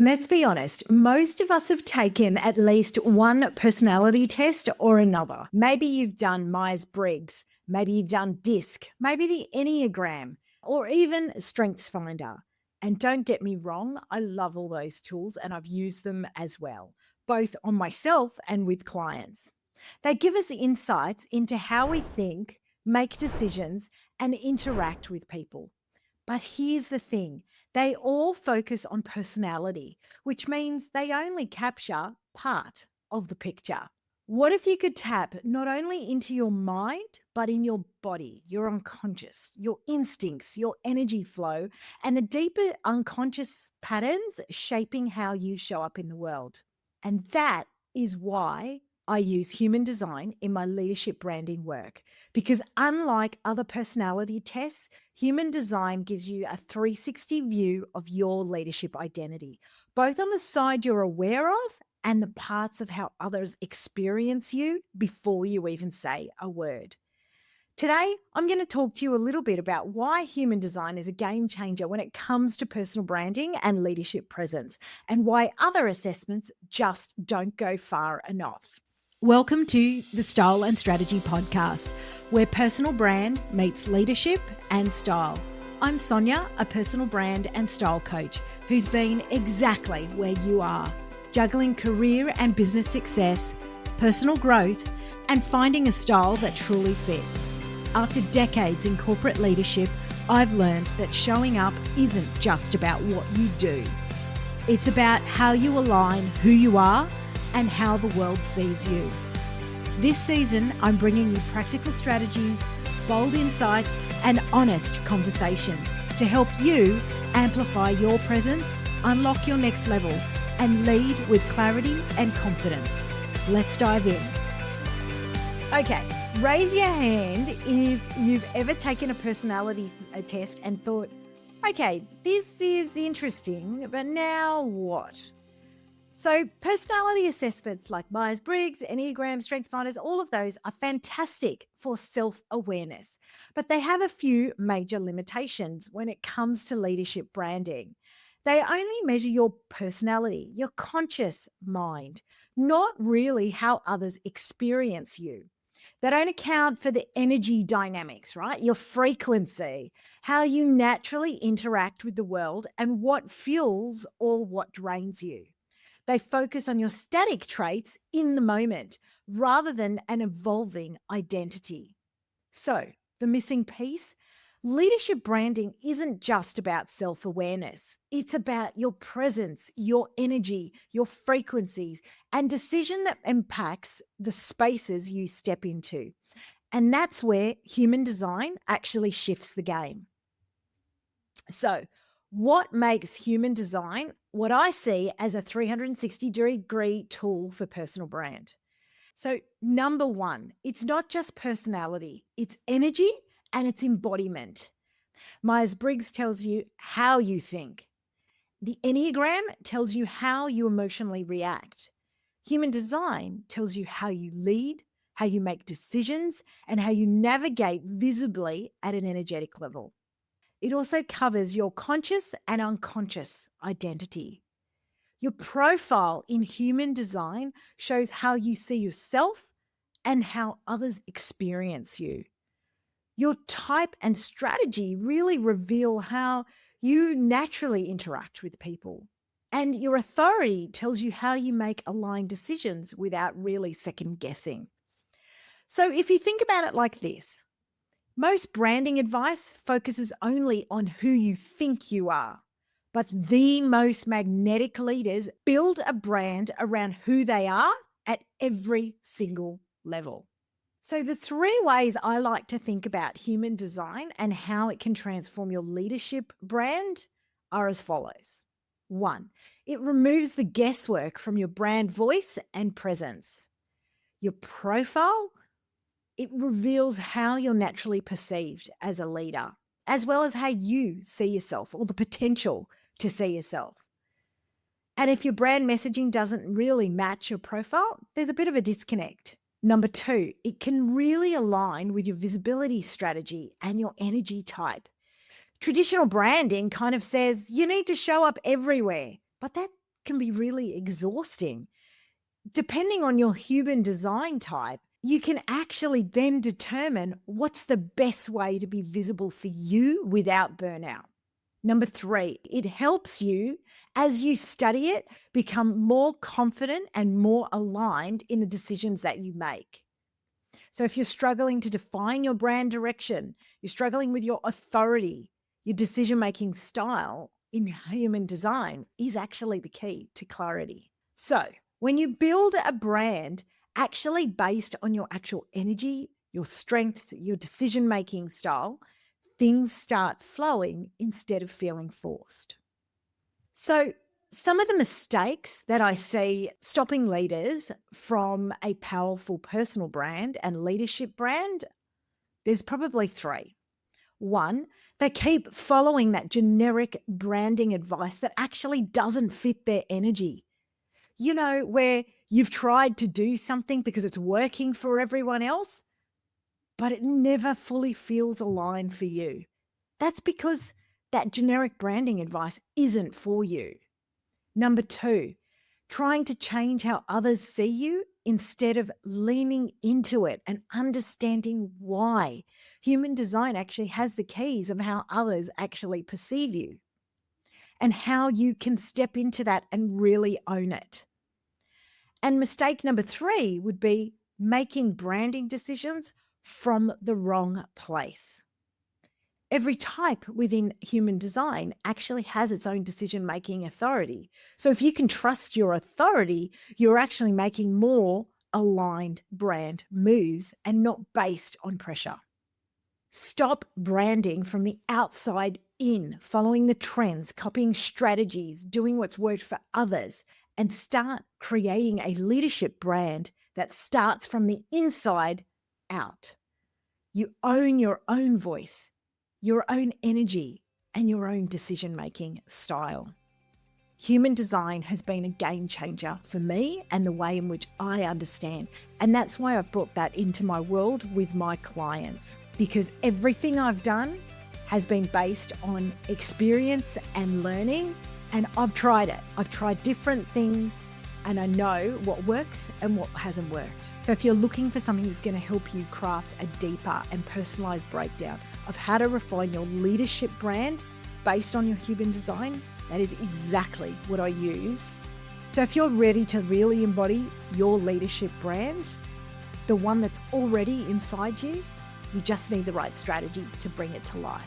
Let's be honest, most of us have taken at least one personality test or another. Maybe you've done Myers-Briggs, maybe you've done DISC, maybe the Enneagram, or even StrengthsFinder. And don't get me wrong, I love all those tools and I've used them as well, both on myself and with clients. They give us insights into how we think, make decisions, and interact with people. But here's the thing, they all focus on personality, which means they only capture part of the picture. What if you could tap not only into your mind, but in your body, your unconscious, your instincts, your energy flow, and the deeper unconscious patterns shaping how you show up in the world? And that is why I use human design in my leadership branding work, because unlike other personality tests, human design gives you a 360 view of your leadership identity, both on the side you're aware of and the parts of how others experience you before you even say a word. Today, I'm going to talk to you a little bit about why human design is a game changer when it comes to personal branding and leadership presence, and why other assessments just don't go far enough. Welcome to the Style and Strategy Podcast, where personal brand meets leadership and style. I'm Sonia, a personal brand and style coach who's been exactly where you are, juggling career and business success, personal growth, and finding a style that truly fits. After decades in corporate leadership, I've learned that showing up isn't just about what you do. It's about how you align who you are and how the world sees you. This season, I'm bringing you practical strategies, bold insights, and honest conversations to help you amplify your presence, unlock your next level, and lead with clarity and confidence. Let's dive in. Okay, raise your hand if you've ever taken a personality test and thought, okay, this is interesting, but now what? So personality assessments like Myers-Briggs, Enneagram, StrengthsFinders, all of those are fantastic for self-awareness, but they have a few major limitations when it comes to leadership branding. They only measure your personality, your conscious mind, not really how others experience you. They don't account for the energy dynamics, right? Your frequency, how you naturally interact with the world, and what fuels or what drains you. They focus on your static traits in the moment rather than an evolving identity. So, the missing piece? Leadership branding isn't just about self-awareness. It's about your presence, your energy, your frequencies, and decision that impacts the spaces you step into. And that's where human design actually shifts the game. So, what makes human design what I see as a 360-degree tool for personal brand? So, number one, it's not just personality, it's energy and its embodiment. Myers-Briggs tells you how you think. The Enneagram tells you how you emotionally react. Human design tells you how you lead, how you make decisions, and how you navigate visibly at an energetic level. It also covers your conscious and unconscious identity. Your profile in human design shows how you see yourself and how others experience you. Your type and strategy really reveal how you naturally interact with people. And your authority tells you how you make aligned decisions without really second guessing. So if you think about it like this, most branding advice focuses only on who you think you are, but the most magnetic leaders build a brand around who they are at every single level. So the three ways I like to think about human design and how it can transform your leadership brand are as follows. 1, it removes the guesswork from your brand voice and presence. Your profile, it reveals how you're naturally perceived as a leader, as well as how you see yourself or the potential to see yourself. And if your brand messaging doesn't really match your profile, there's a bit of a disconnect. Number 2, it can really align with your visibility strategy and your energy type. Traditional branding kind of says you need to show up everywhere, but that can be really exhausting. Depending on your human design type, you can actually then determine what's the best way to be visible for you without burnout. Number 3, it helps you, as you study it, become more confident and more aligned in the decisions that you make. So if you're struggling to define your brand direction, you're struggling with your authority, your decision-making style in human design is actually the key to clarity. So when you build a brand actually based on your actual energy, your strengths, your decision-making style, things start flowing instead of feeling forced. So some of the mistakes that I see stopping leaders from a powerful personal brand and leadership brand, there's probably 3. 1, they keep following that generic branding advice that actually doesn't fit their energy. You know, where you've tried to do something because it's working for everyone else, but it never fully feels aligned for you. That's because that generic branding advice isn't for you. Number 2, trying to change how others see you instead of leaning into it and understanding why. Human design actually has the keys of how others actually perceive you and how you can step into that and really own it. And mistake number 3 would be making branding decisions from the wrong place. Every type within human design actually has its own decision-making authority. So if you can trust your authority, you're actually making more aligned brand moves and not based on pressure. Stop branding from the outside in, following the trends, copying strategies, doing what's worked for others, and start creating a leadership brand that starts from the inside out. You own your own voice, your own energy, and your own decision-making style. Human design has been a game changer for me and the way in which I understand. And that's why I've brought that into my world with my clients, because everything I've done has been based on experience and learning. And I've tried it. I've tried different things and I know what works and what hasn't worked. So if you're looking for something that's going to help you craft a deeper and personalized breakdown of how to refine your leadership brand based on your human design, that is exactly what I use. So if you're ready to really embody your leadership brand, the one that's already inside you, you just need the right strategy to bring it to life.